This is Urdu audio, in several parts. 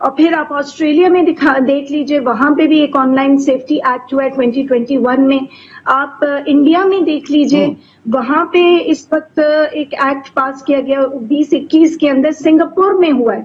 اور پھر آپ آسٹریلیا میں دیکھ لیجئے، وہاں پہ بھی ایک آن لائن سیفٹی ایکٹ ہوا ہے 2021 میں. آپ انڈیا میں دیکھ لیجئے، وہاں پہ اس وقت ایک ایکٹ پاس کیا گیا 2021 کے اندر، سنگاپور میں ہوا ہے.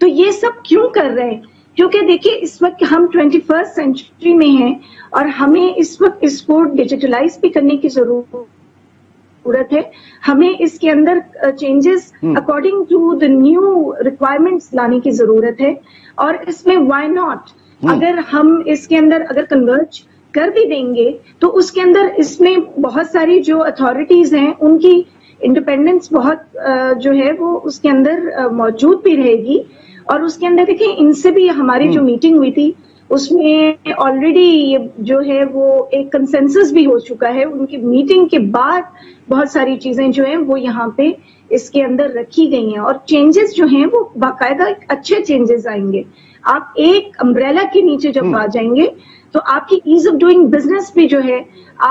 تو یہ سب کیوں کر رہے ہیں؟ کیونکہ دیکھیے اس وقت ہم 21st سینچری میں ہیں اور ہمیں اس وقت اس کو ڈیجیٹلائز بھی کرنے کی ضرورت ہے. ہمیں اس کے اندر changes according to the new requirements لانے کی ضرورت ہے. اور اس میں وائی ناٹ، اگر ہم اس کے اندر اگر کنورج کر بھی دیں گے تو اس کے اندر اس میں بہت ساری جو اتھارٹیز ہیں ان کی انڈیپینڈنس بہت جو ہے وہ اس کے اندر موجود بھی رہے گی. اور اس کے اندر دیکھیں ان سے بھی ہماری جو میٹنگ ہوئی تھی اس میں آلریڈی جو ہے وہ ایک کنسنسس بھی ہو چکا ہے. ان کی میٹنگ کے بعد بہت ساری چیزیں جو ہیں وہ یہاں پہ اس کے اندر رکھی گئی ہیں اور چینجز جو ہیں وہ باقاعدہ اچھے چینجز آئیں گے. آپ ایک امبریلا کے نیچے جب آ جائیں گے تو آپ کی ایز آف ڈوئنگ بزنس بھی جو ہے،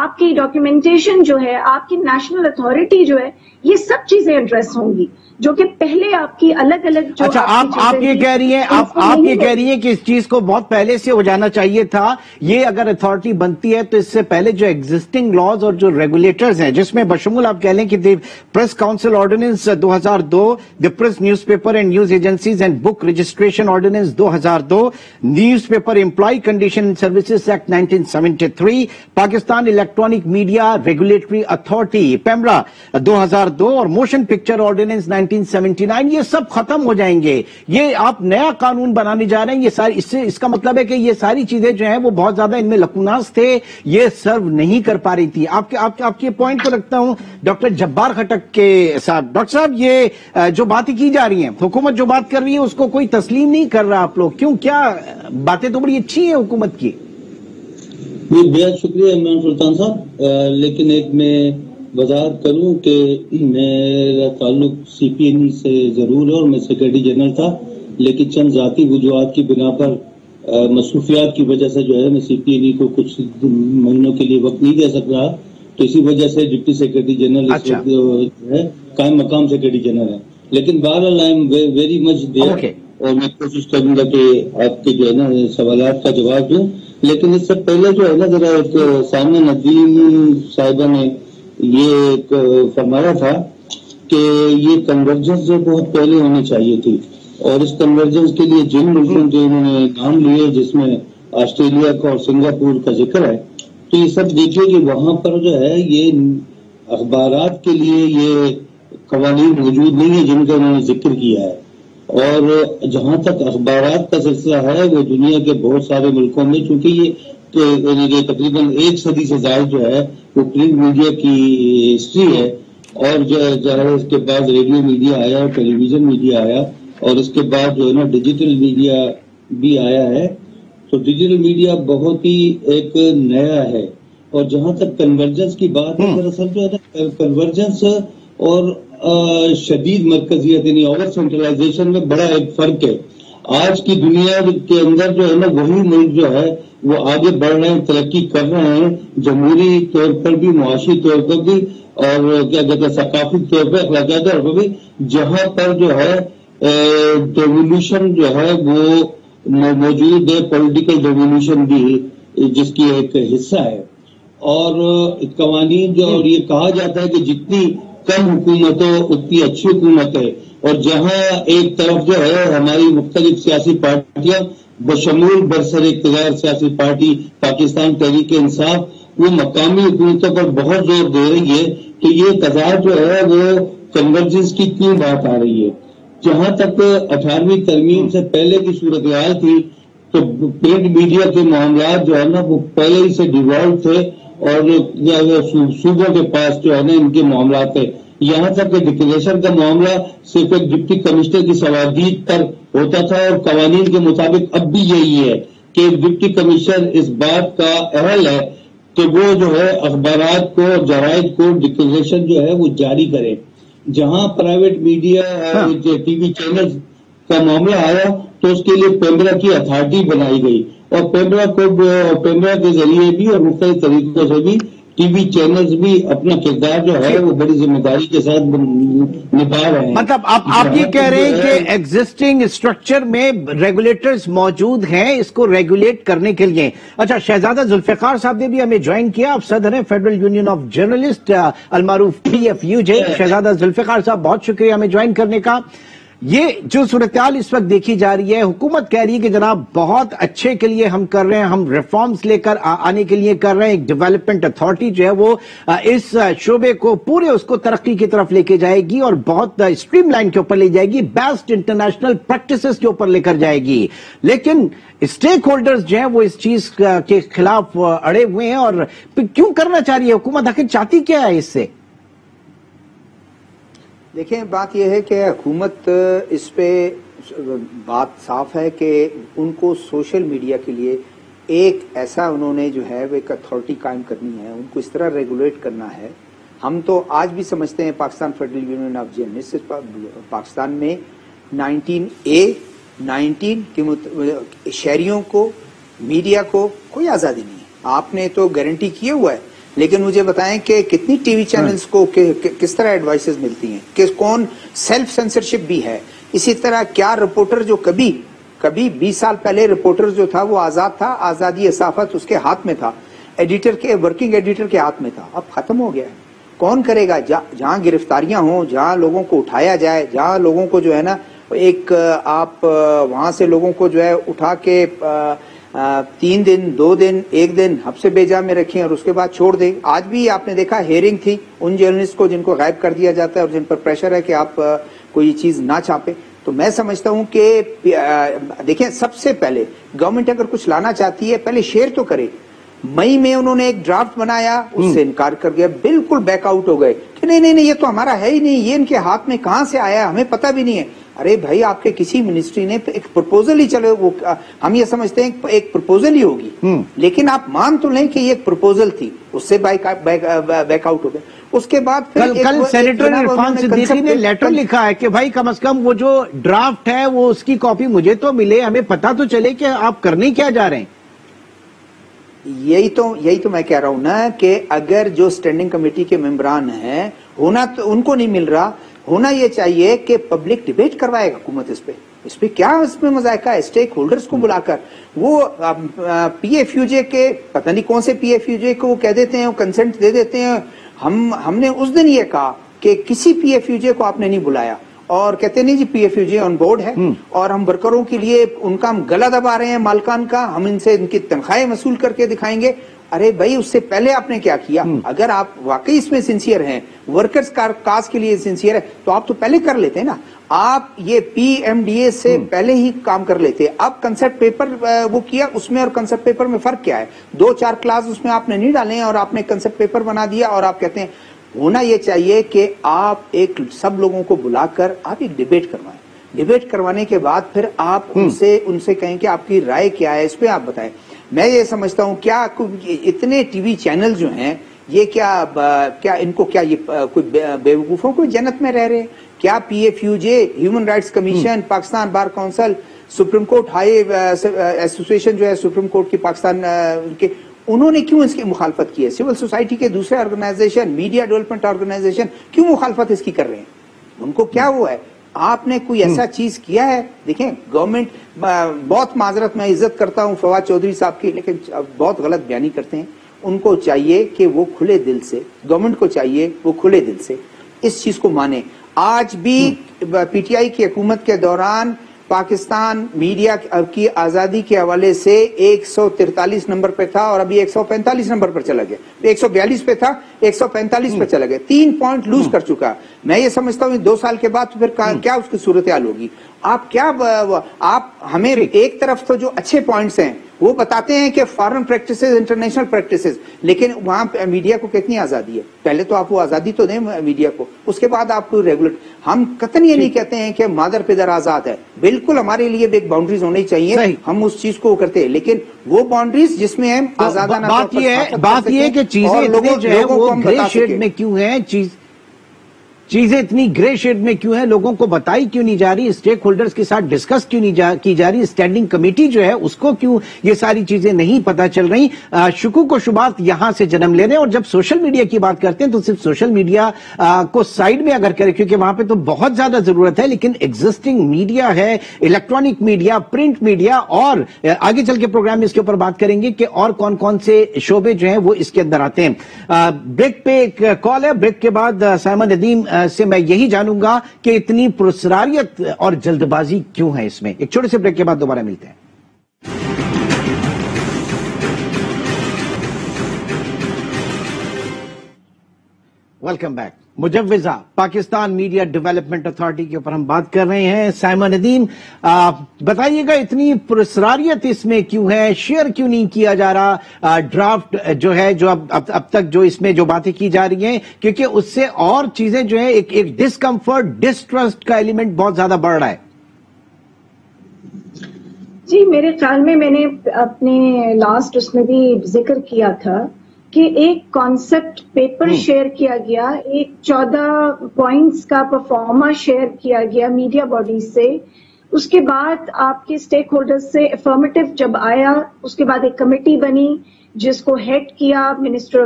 آپ کی ڈاکیومنٹیشن جو ہے، آپ کی نیشنل اتھارٹی جو ہے، یہ سب چیزیں ایڈریس ہوں گی جو کہ پہلے آپ کی الگ الگ جو اچھا آپ یہ کہہ رہی ہیں کہ اس چیز کو بہت پہلے سے ہو جانا چاہیے تھا. یہ اگر اتھارٹی بنتی ہے تو اس سے پہلے جو ایگزسٹنگ لاز اور جو ریگولیٹرز ہیں، جس میں بشمول آپ کہہ لیں کہ press council ordinance 2002، the press news paper and news agencies and book registration ordinance 2002، news paper employee condition and services act 1973، Pakistan electronic media regulatory authority PEMRA 2002 اور موشن پکچر آرڈیننس 1979، یہ سب ختم ہو جائیں گے. یہ آپ نیا قانون بنانے جا رہے ہیں. یہ ساری اس کا مطلب ہے کہ یہ ساری چیزیں جو ہیں وہ بہت زیادہ ان میں لکوناس تھے، یہ سرو نہیں کر پا رہی تھی. آپ کے پوائنٹ کو رکھتا ہوں ڈاکٹر جبار خٹک کے ساتھ. ڈاکٹر صاحب، یہ جو باتیں کی جا رہی ہیں، حکومت جو بات کر رہی ہے اس کو کوئی تسلیم نہیں کر رہا. آپ لوگ کیوں؟ کیا باتیں تو بڑی اچھی ہیں حکومت کی. بہت شکریہ عمران سلطان صاحب. لیکن ایک میں وضاحت کروں کہ میرا تعلق سی پی این ای سے ضرور ہے اور میں سیکرٹری جنرل تھا، لیکن چند ذاتی وجوہات کی بنا پر مصروفیات کی وجہ سے جو ہے میں سی پی این ای کو کچھ مہینوں کے لیے وقت نہیں دے سک رہا. تو اسی وجہ سے ڈپٹی سیکرٹری جنرل اس وقت جو ہے قائم مقام سیکرٹری جنرل ہے. لیکن بہرحال I am very much there اور میں کوشش کروں گا کہ آپ کے جو ہے نا سوالات کا جواب دوں. لیکن اس سے پہلے جو ہے نا ذرا ایک سامنے ندیم صاحبہ نے یہ فرمایا تھا کہ یہ کنورجنس جو بہت پہلے ہونی چاہیے تھی، اور اس کنورجنس کے لیے جن ملکوں کے انہوں نے نام لیے جس میں آسٹریلیا کا اور سنگاپور کا ذکر ہے، تو یہ سب دیکھیے کہ وہاں پر جو ہے یہ اخبارات کے لیے یہ قوانین موجود نہیں ہیں جن کا انہوں نے ذکر کیا ہے. اور جہاں تک اخبارات کا سلسلہ ہے وہ دنیا کے بہت سارے ملکوں میں، چونکہ یہ تقریباً 1 صدی سے زائد جو ہے وہ پرنٹ میڈیا کی ہسٹری ہے، اور جو ہے اس کے بعد ریڈیو میڈیا آیا، ٹیلی ویژن میڈیا آیا، اور اس کے بعد جو ہے نا ڈیجیٹل میڈیا بھی آیا ہے. تو ڈیجیٹل میڈیا بہت ہی ایک نیا ہے. اور جہاں تک کنورجنس کی بات ہے، دراصل جو ہے نا کنورجنس اور شدید مرکزیت یعنی اوور سینٹرلائزیشن میں بڑا ایک فرق ہے. آج کی دنیا کے اندر جو ہے نا وہی ملک جو ہے وہ آگے بڑھ رہے ہیں، ترقی کر رہے ہیں، جمہوری طور پر بھی، معاشی طور پر بھی، اور کیا کہتے ہیں ثقافتی طور پر، اخلاقیات طور پر بھی، جہاں پر جو ہے ڈیولیوشن جو ہے وہ موجود ہے، پولیٹیکل ڈیولیوشن بھی جس کی ایک حصہ ہے. اور قوانین جو، اور یہ کہا جاتا ہے کہ جتنی کم حکومت ہو اتنی اچھی حکومت ہے. اور جہاں ایک طرف جو ہے ہماری مختلف سیاسی پارٹیاں بشمول برسر اقتدار سیاسی پارٹی پاکستان تحریک انصاف وہ مقامی حکومتوں پر بہت زور دے رہی ہے، تو یہ تضاد جو ہے وہ کنورجنس کی کیوں بات آ رہی ہے. جہاں تک 18ویں ترمیم سے پہلے کی صورتحال تھی تو پرنٹ میڈیا کے معاملات جو ہے نا وہ پہلے ہی سے ڈیوالو تھے، اور صوبوں کے پاس جو ہے نا ان کے معاملات تھے. یہاں تک کہ ڈکلیریشن کا معاملہ صرف ایک ڈپٹی کمشنر کی سوادید پر ہوتا تھا، اور قوانین کے مطابق اب بھی یہی ہے کہ ڈپٹی کمشنر اس بات کا اہل ہے کہ وہ جو ہے اخبارات کو، جرائد کو ڈکلیریشن جو ہے وہ جاری کرے. جہاں private media T V channel کا معاملہ آیا تو اس کے لیے پیمرا کی اتھارٹی بنائی گئی، اور پیمرا کے ذریعے بھی اور مختلف طریقوں سے بھی ٹی وی چینلز بھی اپنا کردار جو ہے وہ بڑی ذمہ داری کے ساتھ نبھا رہے ہیں. مطلب آپ یہ کہہ رہے ہیں کہ ایگزسٹنگ اسٹرکچر میں ریگولیٹرز موجود ہیں اس کو ریگولیٹ کرنے کے لیے. اچھا، شہزادہ ذوالفقار صاحب نے بھی ہمیں جوائن کیا. آپ صدر ہیں فیڈرل یونین آف جرنلسٹ المعروف PFUJ. شہزادہ ذوالفقار صاحب بہت شکریہ ہمیں جوائن کرنے کا. یہ جو صورتحال اس وقت دیکھی جا رہی ہے، حکومت کہہ رہی ہے کہ جناب بہت اچھے کے لیے ہم کر رہے ہیں، ہم ریفارمز لے کر آنے کے لیے کر رہے ہیں. ایک ڈیولپمنٹ اتھارٹی جو ہے وہ اس شعبے کو پورے اس کو ترقی کی طرف لے کے جائے گی اور بہت اسٹریم لائن کے اوپر لے جائے گی، بیسٹ انٹرنیشنل پریکٹسز کے اوپر لے کر جائے گی. لیکن اسٹیک ہولڈرز جو ہیں وہ اس چیز کے خلاف اڑے ہوئے ہیں. اور کیوں کرنا چاہ رہی ہے حکومت؟ آخر چاہتی کیا ہے اس سے؟ دیکھیں، بات یہ ہے کہ حکومت اس پہ بات صاف ہے کہ ان کو سوشل میڈیا کے لیے ایک ایسا انہوں نے جو ہے وہ ایک اتھارٹی قائم کرنی ہے، ان کو اس طرح ریگولیٹ کرنا ہے. ہم تو آج بھی سمجھتے ہیں Pakistan federal union of journalist Pakistan میں 19A کے شہریوں کو، میڈیا کو کوئی آزادی نہیں ہے. آپ نے تو گارنٹی کیے ہوا ہے، لیکن مجھے بتائیں کہ کتنی ٹی وی چینلز کو کس طرح ایڈوائسز ملتی ہیں، کہ کون سیلف سینسرشپ بھی ہے. اسی طرح کیا رپورٹر جو کبھی 20 سال پہلے رپورٹر جو تھا وہ آزاد تھا، آزادی صحافت اس کے ہاتھ میں تھا، ورکنگ ایڈیٹر کے ہاتھ میں تھا، اب ختم ہو گیا ہے. کون کرے گا؟ جہاں گرفتاریاں ہوں، جہاں لوگوں کو اٹھایا جائے، جہاں لوگوں کو جو ہے نا ایک آپ وہاں سے لوگوں کو جو ہے اٹھا کے 3 دن 2 دن 1 دن حبس بیجا میں رکھیں اور اس کے بعد چھوڑ دیں. آج بھی آپ نے دیکھا ہیئرنگ تھی ان جرنلسٹ کو جن کو غائب کر دیا جاتا ہے اور جن پر پریشر ہے کہ آپ کوئی چیز نہ چھاپیں. تو میں سمجھتا ہوں کہ دیکھیں، سب سے پہلے گورنمنٹ اگر کچھ لانا چاہتی ہے پہلے شیئر تو کرے. مئی میں انہوں نے ایک ڈرافٹ بنایا، اس سے انکار کر گیا، بالکل بیک آؤٹ ہو گئے کہ نہیں یہ تو ہمارا ہے ہی نہیں، یہ ان کے ہاتھ میں کہاں سے آیا ہمیں پتہ بھی نہیں ہے. ارے بھائی، آپ کے کسی منسٹری نے ایک پرپوزل ہی چلے، وہ ہم یہ سمجھتے ہیں ایک پرپوزل ہی ہوگی، لیکن آپ مان تو لیں کہ یہ ایک پرپوزل تھی، اس سے بیک آؤٹ ہو گئے. اس کے بعد کل سینیٹر عرفان صدیقی نے لیٹر لکھا ہے کہ بھائی کم از کم وہ جو ڈرافٹ ہے وہ اس کی کاپی مجھے تو ملے، ہمیں پتا تو چلے کہ آپ کرنے کیا جا رہے ہیں. یہی تو میں کہہ رہا ہوں نا کہ اگر جو اسٹینڈنگ کمیٹی کے ممبران ہیں ہونا تو ان کو نہیں مل رہا، ہونا یہ چاہیے کہ پبلک ڈیبیٹ کروائے حکومت اس پہ کیا اس میں مذائقہ ہے. اسٹیک ہولڈرز کو بلا کر وہ PFUJ کے پتہ نہیں کون سے PFUJ کو وہ کہہ دیتے ہیں، وہ کنسنٹ دے دیتے ہیں. ہم نے اس دن یہ کہا کہ کسی PFUJ کو آپ نے نہیں بلایا اور کہتے نہیں جی PFUJ آن بورڈ ہے اور ہم ورکروں کے لیے ان کا ہم گلا دبا رہے ہیں مالکان کا، ہم ان سے ان کی تنخواہیں وصول کر کے دکھائیں گے. ارے بھائی، اس سے پہلے آپ نے کیا کیا؟ اگر آپ واقعی اس میں سنسیئر ہیں، ورکرز کاز کے لیے سنسیئر ہے، تو آپ تو پہلے کر لیتے نا. آپ یہ PMDA سے پہلے ہی کام کر لیتے. اب کنسپٹ پیپر وہ کیا، اس میں اور کنسپٹ پیپر میں فرق کیا ہے؟ 2-4 کلاس اس میں آپ نے نہیں ڈالے ہیں اور آپ نے کنسپٹ پیپر بنا دیا اور آپ کہتے ہیں. ہونا یہ چاہیے کہ آپ ایک سب لوگوں کو بلا کر آپ ایک ڈیبیٹ کروائیں. ڈیبیٹ کروانے کے بعد پھر آپ ان سے کہیں کہ آپ کی رائے کیا ہے، اس پہ آپ بتائیں. میں یہ سمجھتا ہوں کیا اتنے ٹی وی چینل جو ہیں یہ کیا ان کو کیا یہ کوئی بیوقوفوں کو جنت میں رہ رہے ہیں؟ کیا PFUJ، human rights commission, Pakistan bar council, supreme court high association جو ہے سپریم کورٹ کی پاکستان کے، انہوں نے کیوں اس کی مخالفت کی ہے؟ سول سوسائٹی کے دوسرے آرگنائزیشن، میڈیا ڈیولپمنٹ آرگنائزیشن کیوں مخالفت اس کی کر رہے ہیں؟ ان کو کیا ہوا ہے؟ آپ نے کوئی ایسا چیز کیا ہے؟ دیکھیں، گورنمنٹ بہت معذرت، میں عزت کرتا ہوں فواد چودھری صاحب کی، لیکن بہت غلط بیانی کرتے ہیں. ان کو چاہیے کہ وہ کھلے دل سے، گورنمنٹ کو چاہیے وہ کھلے دل سے اس چیز کو مانے. آج بھی PTI کی حکومت کے دوران پاکستان میڈیا کی آزادی کے حوالے سے 143 نمبر پہ تھا اور ابھی 145 نمبر پر چلا گیا. 142 پہ تھا، 145 پہ چلا گیا، 3 پوائنٹ لوز کر چکا. میں یہ سمجھتا ہوں 2 سال کے بعد پھر کیا اس کی صورتحال ہوگی. آپ ہمیں ایک طرف تو جو اچھے پوائنٹس ہیں وہ بتاتے ہیں کہ فارن پریکٹسز، انٹرنیشنل پریکٹسز، لیکن وہاں میڈیا کو کتنی آزادی ہے؟ پہلے تو آپ وہ آزادی تو دیں میڈیا کو، اس کے بعد آپ کو ریگولیٹ. ہم قطعاً یہ نہیں کہتے ہیں کہ مادر پدر آزاد ہے، بالکل ہمارے لیے بھی ایک باؤنڈریز ہونی چاہیے، ہم اس چیز کو کرتے ہیں، لیکن وہ باؤنڈریز جس میں ہم آزادانہ بات یہ ہے کہ چیزیں اتنے جو ہے وہ گرے شیڈ میں کیوں ہیں، چیزیں اتنی گرے شیڈ میں کیوں ہیں, لوگوں کو بتائی کیوں نہیں جا رہی, اسٹیک ہولڈرز کے ساتھ ڈسکس کیوں نہیں کی جا رہی, اسٹینڈنگ کمیٹی جو ہے اس کو کیوں یہ ساری چیزیں نہیں پتا چل رہی. شکوک و شبہات یہاں سے جنم لے رہے ہیں. اور جب سوشل میڈیا کی بات کرتے ہیں تو صرف سوشل میڈیا کو سائیڈ میں اگر کریں, کیونکہ وہاں پہ تو بہت زیادہ ضرورت ہے, لیکن ایگزسٹنگ میڈیا ہے, الیکٹرانک میڈیا, پرنٹ میڈیا, اور آگے چل کے پروگرام میں اس کے اوپر بات کریں گے کہ اور کون کون سے شعبے جو ہیں وہ اس کے اندر آتے ہیں. بریک پہ ایک کال ہے, بریک کے بعد سائمہ ندیم سے میں یہی جانوں گا کہ اتنی پرسراریت اور جلد بازی کیوں ہے اس میں. ایک چھوٹے سے بریک کے بعد دوبارہ ملتے ہیں. Welcome back. مجوزہ پاکستان میڈیا ڈیولپمنٹ اتھارٹی کے اوپر ہم بات کر رہے ہیں. سائمہ ندیم, بتائیے گا اتنی پرسراریت اس میں کیوں ہے, شیئر کیوں نہیں کیا جا رہا ڈرافٹ جو ہے, جو اب تک جو اس میں جو باتیں کی جا رہی ہیں, کیونکہ اس سے اور چیزیں جو ہیں ایک ڈسکمفرٹ, ڈسٹرسٹ کا ایلیمنٹ بہت زیادہ بڑھ رہا ہے. جی میرے خیال میں نے اپنے لاسٹ اس میں بھی ذکر کیا تھا کہ ایک کانسیپٹ پیپر شیئر کیا گیا, ایک 14 پوائنٹس کا پرفارما شیئر کیا گیا میڈیا باڈیز سے. اس کے بعد آپ کے اسٹیک ہولڈرز سے افرمیٹو جب آیا, اس کے بعد ایک کمیٹی بنی جس کو ہیڈ کیا منسٹر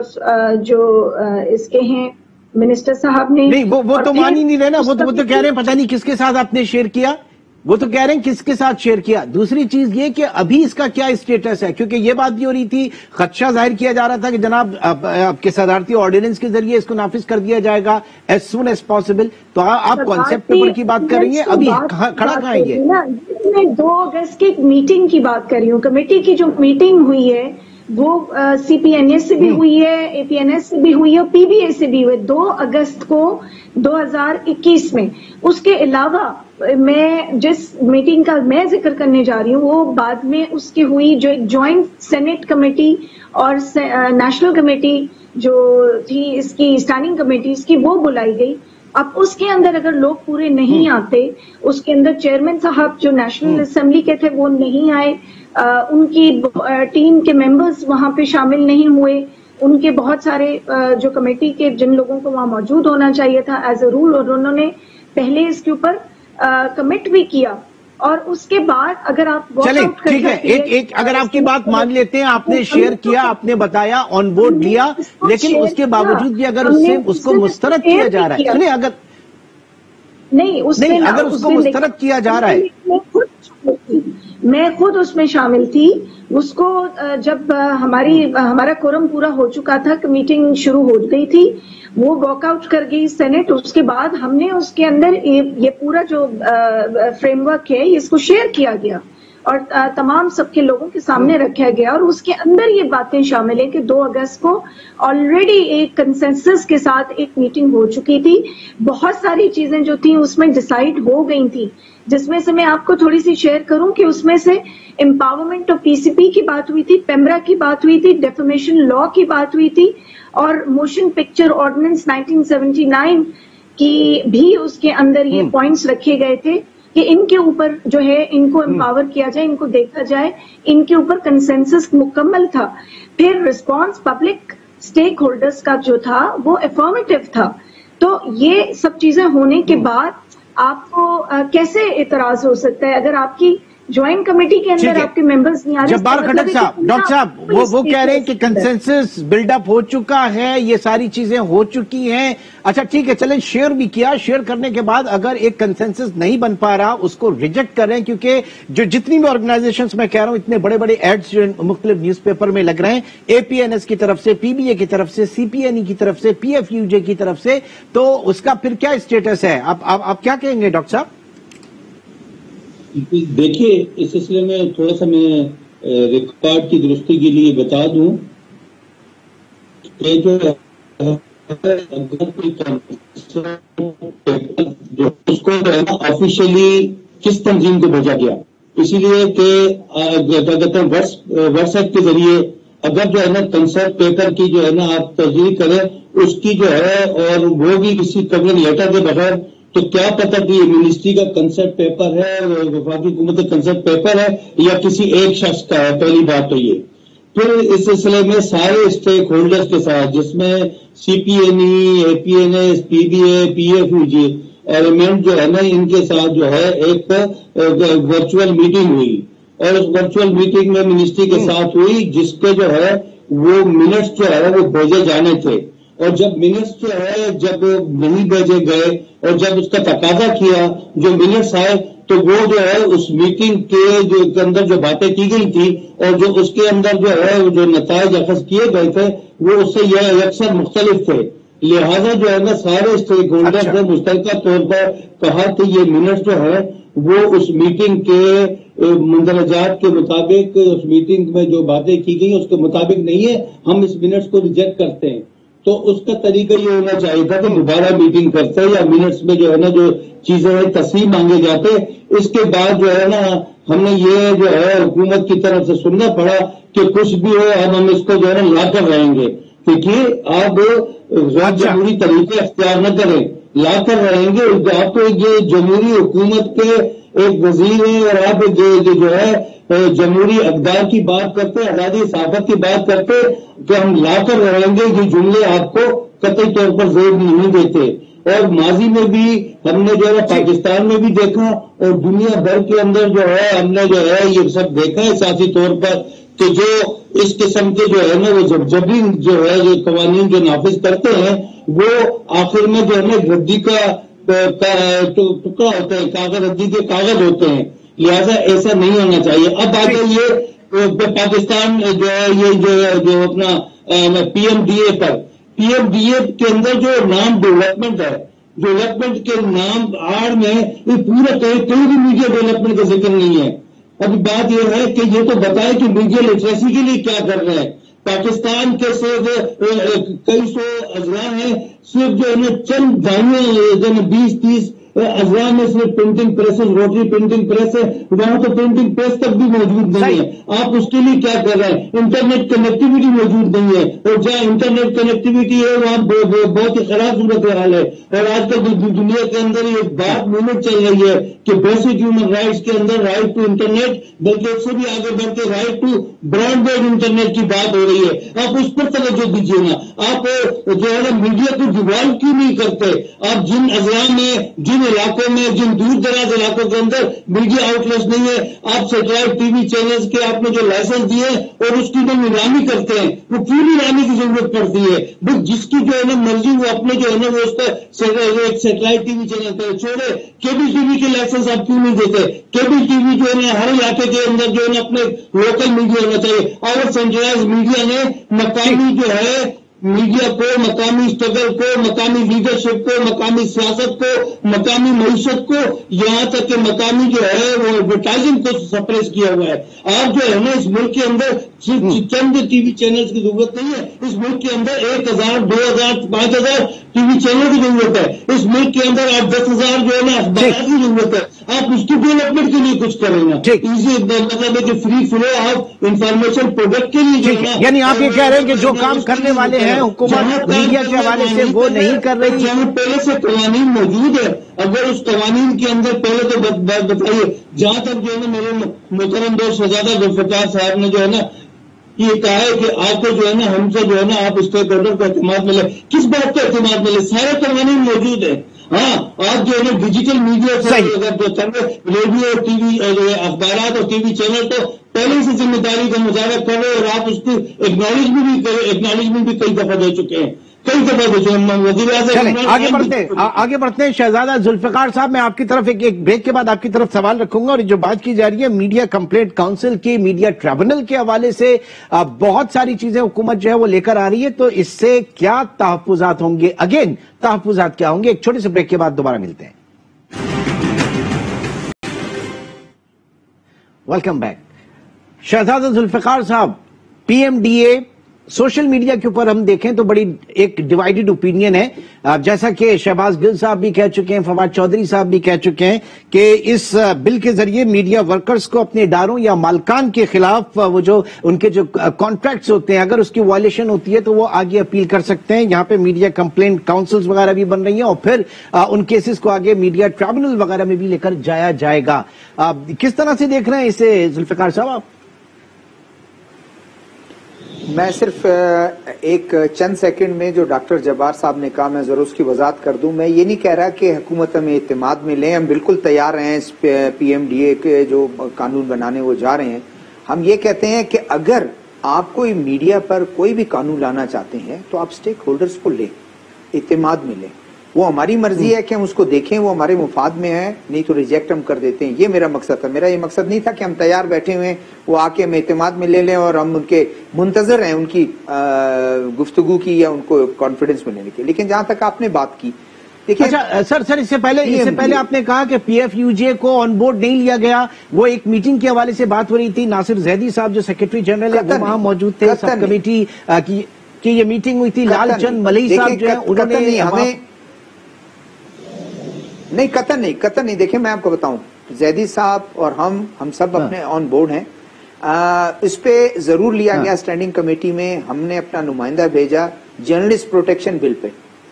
جو اس کے ہیں منسٹر صاحب نے. نہیں وہ تو مان ہی نہیں رہے نا, وہ تو کہہ رہے ہیں پتہ نہیں کس کے ساتھ آپ نے شیئر کیا, وہ تو کہہ رہے ہیں کس کے ساتھ شیئر کیا. دوسری چیز یہ کہ ابھی اس کا کیا اسٹیٹس ہے, کیونکہ یہ بات بھی ہو رہی تھی, خدشہ ظاہر کیا جا رہا تھا کہ جناب آپ کے صدارتی آرڈیننس کے ذریعے اس کو نافذ کر دیا جائے گا ایز سون ایز پاسبل. تو آپ کانسیپٹ پیپر کی بات کر رہی ہیں, ابھی کھڑا کہاں ہے یہ؟ میں 2 اگست کی میٹنگ کی بات کر رہی ہوں. کمیٹی کی جو میٹنگ ہوئی ہے وہ سی پی این ایس سے بھی ہوئی ہے, اے پی این ایس سے بھی ہوئی ہے, اور پی بی اے سے بھی ہوئی ہے 2 اگست کو 2021 میں. اس کے علاوہ میں جس میٹنگ کا میں ذکر کرنے جا رہی ہوں وہ بعد میں اس کی ہوئی, جو ایک جوائنٹ سینٹ کمیٹی اور نیشنل کمیٹی جو تھی اس کی اسٹینڈنگ کمیٹی اس کی, وہ بلائی گئی. اب اس کے اندر اگر لوگ پورے نہیں آتے, اس کے اندر چیئرمین صاحب جو نیشنل اسمبلی کے تھے وہ نہیں آئے, ان کی ٹیم کے ممبرز وہاں پہ شامل نہیں ہوئے, ان کے بہت سارے جو کمیٹی کے جن لوگوں کو وہاں موجود ہونا چاہیے تھا ایز اے رول, اور انہوں نے پہلے اس کے اوپر کمٹ بھی کیا. اور اس کے بعد اگر آپ چلیں ٹھیک ہے, ایک اگر آپ کی بات مان لیتے ہیں, آپ نے شیئر کیا, آپ نے بتایا, آن بورڈ لیا, لیکن اس کے باوجود بھی اگر اس کو مسترد کیا جا رہا ہے, سنیں اگر اس کو مسترد کیا جا رہا ہے, میں خود اس میں شامل تھی. اس کو جب ہمارا کورم پورا ہو چکا تھا, میٹنگ شروع ہو گئی تھی, وہ واک آؤٹ کر گئی سینٹ. اس کے بعد ہم نے اس کے اندر یہ پورا جو فریم ورک ہے اس کو شیئر کیا گیا اور تمام سب کے لوگوں کے سامنے رکھا گیا, اور اس کے اندر یہ باتیں شامل ہیں کہ 2 اگست کو آلریڈی ایک کنسنسس کے ساتھ ایک میٹنگ ہو چکی تھی. بہت ساری چیزیں جو تھیں اس میں ڈیسائیڈ ہو گئی تھی, جس میں سے میں آپ کو تھوڑی سی شیئر کروں کہ اس میں سے امپاورمنٹ آف پی سی پی کی بات ہوئی تھی, پیمرا کی بات ہوئی تھی, ڈیفیمیشن لا کی بات ہوئی تھی, اور موشن پکچر آرڈیننس 1979 کی بھی اس کے اندر یہ پوائنٹس رکھے گئے تھے کہ ان کے اوپر جو ہے ان کو امپاور کیا جائے, ان کو دیکھا جائے, ان کے اوپر کنسنسس مکمل تھا. پھر رسپانس پبلک اسٹیک ہولڈرز کا جو تھا وہ افرمیٹو تھا. تو یہ سب چیزیں ہونے کے بعد آپ کو کیسے اعتراض ہو سکتا ہے اگر آپ کی جوائنٹ کمیٹی کے اندر آپ کے ممبرز نہیں آ رہے؟ جبار کھٹک صاحب, ڈاکٹر صاحب وہ کہہ رہے ہیں کہ کنسنسس بلڈ اپ ہو چکا ہے, یہ ساری چیزیں ہو چکی ہیں. اچھا ٹھیک ہے, چلیں شیئر بھی کیا, شیئر کرنے کے بعد اگر ایک کنسنسس نہیں بن پا رہا اس کو ریجیکٹ کر رہے ہیں, کیونکہ جو جتنی بھی آرگنائزیشنز میں کہہ رہا ہوں اتنے بڑے بڑے ایڈز جو مختلف نیوز پیپر میں لگ رہے ہیں, اے پی این ایس کی طرف سے, پی بی اے کی طرف سے, سی پی این ای کی طرف سے, پی ایف یو جے کی طرف سے, تو اس کا پھر کیا اسٹیٹس ہے؟ آپ کیا کہیں گے ڈاکٹر صاحب؟ دیکھیے اس سلسلے میں تھوڑا سا میں ریکارڈ کی درستی کے لیے بتا دوں کہ جو اس کو آفیشیلی کس تنظیم کو بھیجا گیا, اسی لیے کہ واٹس ایپ کے ذریعے اگر جو ہے نا کنسرٹ پیپر کی جو ہے نا آپ تجدید کریں اس کی جو ہے, اور وہ بھی کسی کورنگ لیٹر کے بغیر, تو کیا پتہ کہ یہ منسٹری کا کنسرٹ پیپر ہے, وفاقی حکومت کا کنسرٹ پیپر ہے, یا کسی ایک شخص کا ہے. پہلی بات تو یہ. پھر اس سلسلے میں سارے اسٹیک ہولڈرز کے ساتھ، جس میں C P N E, A P N S, P B A, P F U J element جو ہے نا، ان کے ساتھ جو ہے ایک ورچوئل میٹنگ ہوئی، اور اس ورچوئل میٹنگ میں منسٹری کے ساتھ ہوئی، جس کے جو ہے وہ منٹس جو ہے وہ بھیجے جانے تھے، اور جب منٹس جو ہے جب نہیں بھیجے گئے اور جب اس کا تقاضا کیا، جو منٹس آئے تو وہ جو ہے اس میٹنگ کے اندر جو باتیں کی گئی تھی اور جو اس کے اندر جو ہے جو نتائج اخذ کیے گئے تھے وہ اس سے یہ اکثر مختلف تھے، لہذا جو ہے نا سارے اسٹیک ہولڈرز نے مشترکہ طور پر کہا کہ یہ منٹس جو ہے وہ اس میٹنگ کے مندرجات کے مطابق، اس میٹنگ میں جو باتیں کی گئی اس کے مطابق نہیں ہے، ہم اس منٹس کو ریجیکٹ کرتے ہیں۔ تو اس کا طریقہ یہ ہونا چاہیے تھا کہ دوبارہ میٹنگ کرتے یا منٹس میں جو ہے نا جو چیزیں تصحیح مانگے جاتے۔ اس کے بعد جو ہے نا ہم نے یہ جو ہے حکومت کی طرف سے سننا پڑا کہ کچھ بھی ہو اب ہم اس کو جو ہے نا لا کر رہیں گے، کیونکہ آپ غیر جمہوری طریقے اختیار نہ کریں، لا کر رہیں گے۔ آپ تو یہ جمہوری حکومت کے ایک وزیر ہیں اور آپ جو ہے جمہوری اقدار کی بات کرتے، آزادی صحافت کی بات کرتے کہ ہم لا کر رہیں گے، یہ جملے آپ کو قطعی طور پر زور نہیں دیتے۔ اور ماضی میں بھی ہم نے جو ہے پاکستان میں بھی دیکھا اور دنیا بھر کے اندر جو ہے ہم نے جو ہے یہ سب دیکھا ہے سیاسی طور پر کہ جو اس قسم کے جو ہے نا وہ جب بھی جو ہے جو قوانین جو نافذ کرتے ہیں وہ آخر میں جو ہے نا ردی کا ٹکڑا ہوتا ہے، کاغذ ردی کے کاغذ ہوتے ہیں، لہذا ایسا نہیں ہونا چاہیے۔ اب آگے یہ پاکستان جو ہے یہ جو اپنا پی ایم ڈی اے پر، پی ایم ڈی اے کے اندر جو نام ڈیولپمنٹ ہے، ڈیولپمنٹ کے نام آڑ میں یہ پورا کوئی بھی میڈیا ڈیولپمنٹ کا ذکر نہیں ہے۔ ابھی بات یہ ہے کہ یہ تو بتائے کہ میڈیا لٹریسی کے لیے کیا کر رہے ہیں۔ پاکستان کے صرف کئی سو اضلاع ہیں، صرف جو ہے نا چند دائیں 20-30 اضلاع میں صرف پرنٹنگ پریسز، روٹری پرنٹنگ پریس ہے، وہاں تو پرنٹنگ پریس تک بھی موجود نہیں ہے۔ آپ اس کے لیے کیا کر رہے ہیں؟ انٹرنیٹ کنیکٹیوٹی موجود نہیں ہے، اور جہاں انٹرنیٹ کنیکٹیوٹی ہے وہاں بہت ہی خراب صورت حال ہے۔ اور آج کل دنیا کے اندر یہ بات موومنٹ چل رہی ہے کہ بیسک ہیومن رائٹس کے اندر رائٹ ٹو انٹرنیٹ، بلکہ اس سے بھی آگے بڑھ کے right to broadband internet کی بات ہو رہی ہے۔ آپ اس پر توجہ دیجیے نا، آپ جو ہے نا میڈیا کو ڈیوالو کیوں نہیں کرتے؟ آپ جن اضلاع میں، جن علاقوں میں، جن دور دراز علاقوں کے اندر میڈیا آؤٹ لیٹس نہیں ہے، آپ سیٹلائٹ ٹی وی چینلز کے آپ نے جو لائسنس دیے اور اس کی جو نیلامی کرتے ہیں، وہ کیوں نیلامی کی ضرورت پڑتی ہے؟ جس کی جو ہے نا مرضی وہ اپنے جو ہے نا وہ اس کا ایک سیٹلائٹ ٹی وی چینل پہ چھوڑے، کیبل ٹی وی کے لائسنس آپ کیوں نہیں دیتے؟ کیبل ٹی وی جو ہے نا ہر علاقے کے اندر جو ہے نا اپنے لوکل میڈیا ہونا چاہیے، اور سینٹرلائز میڈیا نے مقامی جو ہے میڈیا کو، مقامی اسٹرگل کو، مقامی لیڈرشپ کو، مقامی سیاست کو، مقامی معیشت کو، یہاں تک کہ مقامی جو ہے وہ ایڈورٹائزنگ کو سپریس کیا ہوا ہے۔ آپ جو ہے نا اس ملک کے اندر صرف چند ٹی وی چینلز کی ضرورت نہیں ہے، اس ملک کے اندر 1000، 2000، 5000 ٹی وی چینل کی ضرورت ہے۔ اس ملک کے اندر آپ 10,000 جو ہے نا اخبارات کی ضرورت ہے۔ آپ اس کی ڈیولپمنٹ کے لیے کچھ کریں نا، ایزی مطلب ہے کہ free flow of information product کے لیے جو ہے نا، یعنی آپ یہ کہہ رہے ہیں کہ جو کام کرنے والے ہیں حکومت میڈیا کے حوالے سے وہ نہیں کر رہی۔ جہاں پہلے سے قوانین موجود ہے، اگر اس قوانین کے اندر پہلے تو بتائیے، جہاں تک جو ہے نا میرے محترم دوست شہزادہ ذوالفقار صاحب نے جو ہے نا یہ کہا ہے کہ آپ کو جو ہے نا ہم سے جو ہے نا آپ اسٹیک ہولڈر کو اعتماد ملے، کس بات کا اعتماد ملے؟ سارے قوانین موجود ہیں۔ ہاں آپ جو ہے نا ڈیجیٹل میڈیا سے اگر جو چل رہے ریڈیو، ٹی وی، اخبارات اور ٹی وی چینل تو پہلے سے ذمہ داری کا مظاہرہ کر رہے اور آپ اس کی ایکنالجمنٹ بھی کرے، ایکنالجمنٹ بھی کئی دفعہ دے چکے ہیں، کئی دفعہ دے چکے ہیں۔ وزیر اعظم آگے بڑھتے ہیں شہزادہ ذوالفقار صاحب، میں آپ کی طرف ایک بریک کے بعد آپ کی طرف سوال رکھوں گا، اور جو بات کی جا رہی ہے میڈیا کمپلینٹ کاؤنسل کی، میڈیا ٹریبونل کے حوالے سے بہت ساری چیزیں حکومت جو ہے وہ لے کر آ رہی ہے، تو اس سے کیا تحفظات ہوں گے؟ اگین تحفظات کیا ہوں گے؟ ایک چھوٹے سے بریک کے بعد دوبارہ ملتے ہیں۔ Welcome back. شہزادہ ذوالفقار صاحب، P M D A social media کے اوپر ہم دیکھیں تو بڑی ایک ڈیوائیڈڈ اوپینین ہے، جیسا کہ شہباز گل صاحب بھی کہہ چکے ہیں، فواد چودھری صاحب بھی کہہ چکے ہیں کہ اس بل کے ذریعے میڈیا ورکرز کو اپنے اداروں یا مالکان کے خلاف وہ جو ان کے جو کانٹریکٹس ہوتے ہیں اگر اس کی وائلیشن ہوتی ہے تو وہ آگے اپیل کر سکتے ہیں۔ یہاں پہ میڈیا کمپلینٹ کاؤنسلز وغیرہ بھی بن رہی ہیں اور پھر ان کیسز کو آگے میڈیا ٹریبونل وغیرہ میں بھی لے کر جایا جائے گا۔ کس طرح سے دیکھ رہے ہیں اسے ذوالفقار صاحب آپ؟ میں صرف ایک چند سیکنڈ میں جو ڈاکٹر جبار صاحب نے کہا میں ضرور اس کی وضاحت کر دوں. میں یہ نہیں کہہ رہا کہ حکومت ہمیں اعتماد میں لیں, ہم بالکل تیار ہیں اس پی ایم ڈی اے کے جو قانون بنانے وہ جا رہے ہیں. ہم یہ کہتے ہیں کہ اگر آپ کوئی میڈیا پر کوئی بھی قانون لانا چاہتے ہیں تو آپ سٹیک ہولڈرز کو لیں, اعتماد میں لیں. وہ ہماری مرضی ہے کہ ہم اس کو دیکھیں, وہ ہمارے مفاد میں ہے, نہیں تو ریجیکٹ ہم کر دیتے ہیں. یہ میرا مقصد تھا. میرا یہ مقصد نہیں تھا کہ ہم تیار بیٹھے ہوئے وہ آ کے ہم اعتماد میں لے لیں اور ہم ان کے منتظر ہیں ان کی گفتگو کی یا ان کو کانفیڈنس میں لینے کے. لیکن جہاں تک آپ نے بات کی, اچھا سر اس سے پہلے آپ نے کہا کہ پی ایف یو جے کو آن بورڈ نہیں لیا گیا. وہ ایک میٹنگ کے حوالے سے بات ہو رہی تھی, ناصر زیدی صاحب جو سیکرٹری جنرل ہے وہ وہاں موجود تھے, سب کمیٹی کی یہ میٹنگ ہوئی تھی. لال چند ملئی صاحب جو ہے انہوں نے ہمیں نہیں, قطعاً نہیں. دیکھیں میں آپ کو بتاؤں, زیدی صاحب اور ہم سب اپنے آن بورڈ ہیں. اس پہ ضرور لیا گیا اسٹینڈنگ کمیٹی میں, ہم نے اپنا نمائندہ بھیجا جرنلسٹ پروٹیکشن بل پہ,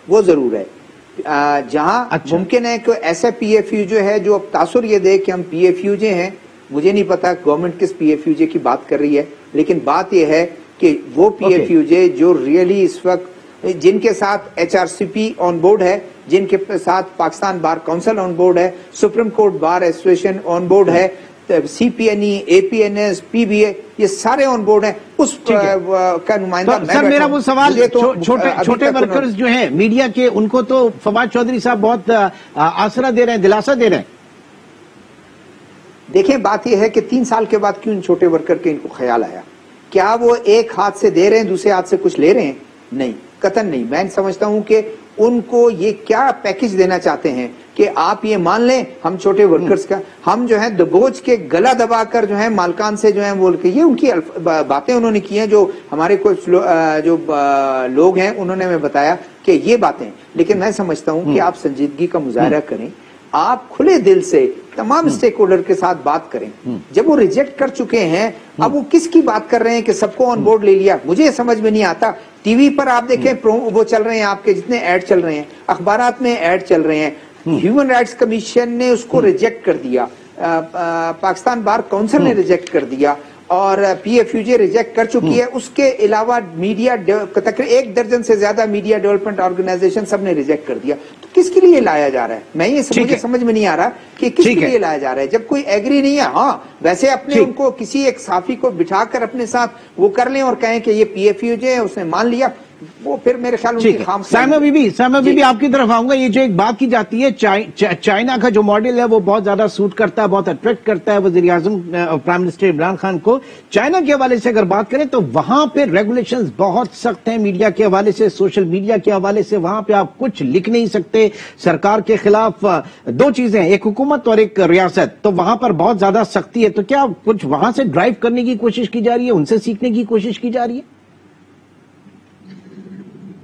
وہ ضرور ہے. جہاں ممکن ہے کہ ایسا پی ایف یو جو ہے جو اب تاثر یہ دے کہ ہم پی ایف یو جے ہیں, مجھے نہیں پتا گورنمنٹ کس پی ایف یو جے کی بات کر رہی ہے, لیکن بات یہ ہے کہ وہ پی ایف یو جے جو ریئلی اس وقت جن کے ساتھ H R C P on board ہے, جن کے ساتھ Pakistan bar council on board ہے, supreme court bar association on board ہے, C P N E, A P N S, P B A, یہ سارے آن بورڈ ہیں. اس کا نمائندہ سر میرا وہ سوال, چھوٹے ورکرز جو ہیں میڈیا کے, ان کو تو فواد چودھری صاحب بہت آسرا دے رہے ہیں, دلاسا دے رہے ہیں. دیکھیں بات یہ ہے کہ 3 سال کے بعد کیوں ان چھوٹے ورکر کے ان کو خیال آیا؟ کیا وہ ایک ہاتھ سے دے رہے ہیں دوسرے ہاتھ سے کچھ لے رہے ہیں؟ نہیں, قطعاً نہیں. میں سمجھتا ہوں کہ ان کو یہ کیا پیکج دینا چاہتے ہیں کہ آپ یہ مان لیں ہم چھوٹے ورکرز کا, ہم جو ہیں دبوچ کے گلا دبا کر جو ہیں مالکان سے جو ہیں بول کے, یہ ان کی باتیں انہوں نے کی ہیں, جو ہمارے کچھ جو لوگ ہیں انہوں نے ہمیں بتایا کہ یہ باتیں. لیکن میں سمجھتا ہوں کہ آپ سنجیدگی کا مظاہرہ کریں, آپ کھلے دل سے تمام اسٹیک ہولڈر کے ساتھ بات کریں. جب وہ ریجیکٹ کر چکے ہیں, اب وہ کس کی بات کر رہے ہیں کہ سب کو آن بورڈ لے لیا, مجھے سمجھ میں نہیں آتا. ٹی وی پر آپ دیکھیں وہ چل رہے ہیں, آپ کے جتنے ایڈ چل رہے ہیں, اخبارات میں ایڈ چل رہے ہیں. ہیومن رائٹس کمیشن نے اس کو ریجیکٹ کر دیا, پاکستان بار کونسل نے ریجیکٹ کر دیا, اور پی ایف یو جے ریجیکٹ کر چکی ہے. اس کے علاوہ میڈیا تقریباً 1 درجن سے زیادہ میڈیا ڈیولپمنٹ آرگنائزیشن سب نے ریجیکٹ کر دیا. تو کس کے لیے لایا جا رہا ہے؟ میں یہ سمجھ میں نہیں آ رہا کہ کس کے لیے لایا جا رہا ہے جب کوئی ایگری نہیں ہے. ہاں ویسے اپنے ان کو کسی ایک صحافی کو بٹھا کر اپنے ساتھ وہ کر لیں اور کہیں کہ یہ پی ایف یو جے ہے, اس نے مان لیا, وہ پھر میرے خیال سائمہ بی بی آپ کی طرف آؤں گا. یہ جو ایک بات کی جاتی ہے چائنا کا جو ماڈل ہے وہ بہت زیادہ سوٹ کرتا ہے, بہت اٹریکٹ کرتا ہے وزیر اعظم پرائم منسٹر عمران خان کو. چائنا کے حوالے سے اگر بات کریں تو وہاں پہ ریگولیشنز بہت سخت ہیں میڈیا کے حوالے سے, سوشل میڈیا کے حوالے سے. وہاں پہ آپ کچھ لکھ نہیں سکتے سرکار کے خلاف. 2 چیزیں, ایک حکومت اور ایک ریاست, تو وہاں پر بہت زیادہ سختی ہے. تو کیا کچھ وہاں سے ڈرائیو کرنے کی کوشش کی جا رہی ہے, ان سے سیکھنے کی کوشش کی جا رہی ہے؟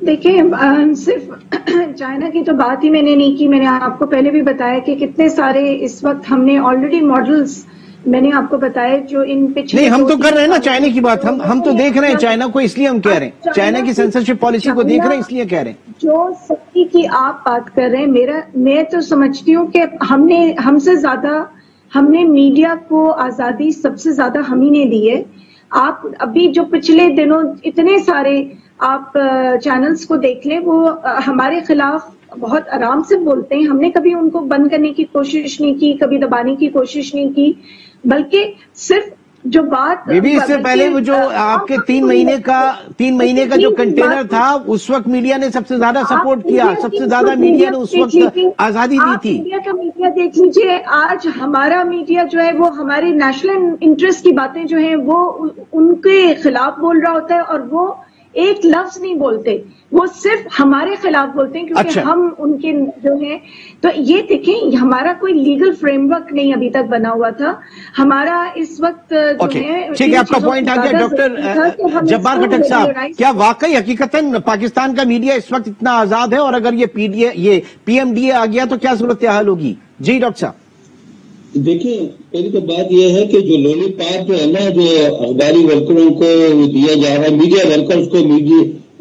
دیکھیں صرف چائنا کی تو بات ہی میں نے نہیں کی. میں نے آپ کو پہلے بھی بتایا کہ کتنے سارے اس وقت ہم نے آلریڈی ماڈلز, میں نے آپ کو بتایا جو ان پچھلے, نہیں ہم تو کر رہے ہیں نا چائنا کی بات, ہم تو دیکھ رہے ہیں چائنا کو, اس لیے ہم کہہ رہے ہیں چائنا کی سینسرشپ پالیسی کو دیکھ رہے ہیں اس لیے کہہ رہے ہیں. جو سختی کی آپ بات کر رہے ہیں, میں تو سمجھتی ہوں کہ ہم سے زیادہ ہم نے میڈیا کو آزادی سب سے زیادہ ہم ہی نے دی ہے. آپ ابھی جو پچھلے دنوں اتنے سارے آپ چینلز کو دیکھ لیں, وہ ہمارے خلاف بہت آرام سے بولتے ہیں. ہم نے کبھی ان کو بند کرنے کی کوشش نہیں کی, کبھی دبانے کی کوشش نہیں کی, بلکہ صرف جو بات بی اس سے پہلے وہ جو آپ کے 3 مہینے کا جو کنٹینر تھا, اس وقت میڈیا نے سب سے زیادہ سپورٹ کیا, سب سے زیادہ میڈیا نے اس وقت آزادی دی تھی. انڈیا کا میڈیا دیکھ لیجئے, آج ہمارا میڈیا جو ہے وہ ہمارے نیشنل انٹرسٹ کی باتیں جو ہیں وہ ان کے خلاف بول رہا ہوتا ہے, اور وہ ایک لفظ نہیں بولتے, وہ صرف ہمارے خلاف بولتے ہیں کیونکہ ہم ان کے جو ہیں. تو یہ دیکھیں ہمارا کوئی لیگل فریم ورک نہیں ابھی تک بنا ہوا تھا. ہمارا اس وقت جو ہے ٹھیک ہے, آپ کا پوائنٹ آ گیا. ڈاکٹر جبار خٹک صاحب, کیا واقعی حقیقتاً پاکستان کا میڈیا اس وقت اتنا آزاد ہے, اور اگر یہ پی ایم ڈی اے آ گیا تو کیا صورتحال ہوگی؟ جی ڈاکٹر صاحب. دیکھیں پہلی تو بات یہ ہے کہ جو لولی پاپ جو ہے نا, جو اخباری ورکروں کو دیا جا رہا ہے, میڈیا ورکرز کو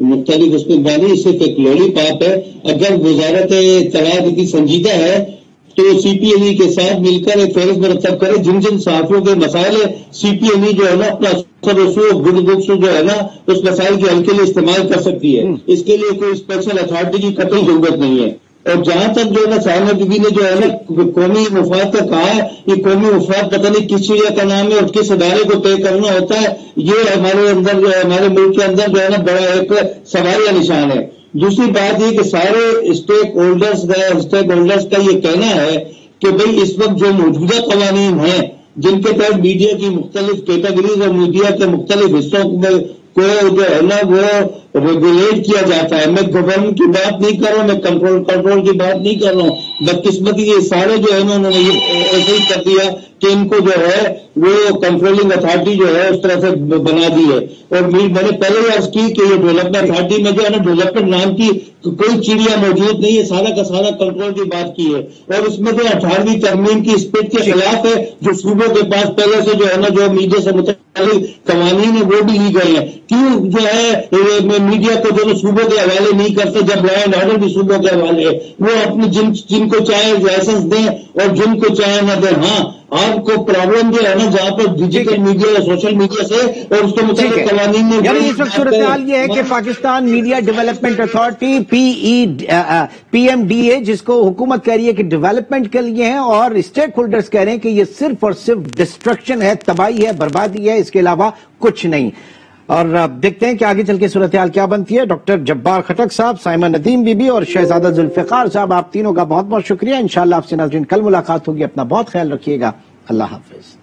مختلف اس میں بانی, صرف ایک لولی پاپ ہے. اگر وزارت اطلاعات اتنی سنجیدہ ہے تو سی پی این ای کے ساتھ مل کر ایک فہرست مرتب کرے جن جن صحافیوں کے مسائل ہے سی پی این ای جو ہے نا اپنا گڈ بکس جو ہے نا اس مسائل کے حل کے لیے استعمال کر سکتی ہے. اس کے لیے کوئی اسپیشل اتھارٹی کی قطعی ضرورت نہیں ہے. اور جہاں تک جو ہے نا سائمہ بی بی نے جو ہے نا قومی مفاد کا کہا ہے، یہ قومی مفاد پتہ نہیں کس چیز کا نام ہے اور کس ادارے کو طے کرنا ہوتا ہے، یہ ہمارے اندر جو ہے ہمارے ملک کے اندر جو ہے نا بڑا ایک سوالیہ نشان ہے. دوسری بات یہ کہ سارے اسٹیک ہولڈرز کا یہ کہنا ہے کہ بھئی اس وقت جو موجودہ قوانین ہیں جن کے تحت میڈیا کی مختلف کیٹیگریز اور میڈیا کے مختلف حصوں میں کو جو ہے نا وہ ریگولیٹ کیا جاتا ہے. میں گورنمنٹ کی بات نہیں کر رہا ہوں، میں کنٹرول کی بات نہیں کر رہا ہوں. بدقسمتی یہ سارے جو ہے نا انہوں نے ایسے ہی کر دیا کہ ان کو جو ہے وہ کنٹرولنگ اتھارٹی جو ہے اس طرح سے بنا دی ہے. اور میں نے پہلے ہی عرض کی کہ یہ ڈیولپمنٹ اتھارٹی میں جو ہے نا ڈیولپمنٹ نام کی کوئی چڑیا موجود نہیں ہے، سارا کا سارا کنٹرول کی بات کی ہے. اور اس میں جو 18ویں ترمیم کی اسپرٹ کے خلاف ہے جو صوبوں کے پاس پہلے سے جو ہے نا جو میڈیا سے متعلق قوانین ہیں وہ بھی لی گئے ہیں. کیوں جو ہے میڈیا کو جو صوبوں کے حوالے نہیں کرتے جب لا اینڈ آرڈر بھی صوبوں کے حوالے ہے؟ وہ اپنے جن کو چاہے لائسنس دیں اور جن کو چاہے نہ دیں. ہاں آپ کو پرابلم جو ہے نا جہاں پر ڈیجیٹل میڈیا یا سوشل میڈیا سے اور اس کے متعلق قوانین میں یعنی اس وقت صورتحال یہ ہے کہ Pakistan media development authority P M D A جس کو حکومت کہہ رہی ہے کہ ڈیولپمنٹ کے لیے ہے اور اسٹیک ہولڈرز کہہ رہے ہیں کہ یہ صرف اور صرف ڈسٹرکشن ہے، تباہی ہے، بربادی ہے، اس کے علاوہ کچھ نہیں. اور دیکھتے ہیں کہ آگے چل کے صورتحال کیا بنتی ہے. ڈاکٹر جبار خٹک صاحب، سائمہ ندیم بی بی اور شہزادہ ذوالفقار صاحب، آپ تینوں کا بہت بہت شکریہ. انشاءاللہ آپ سے ناظرین کل ملاقات ہوگی. اپنا بہت خیال رکھیے گا. اللہ حافظ.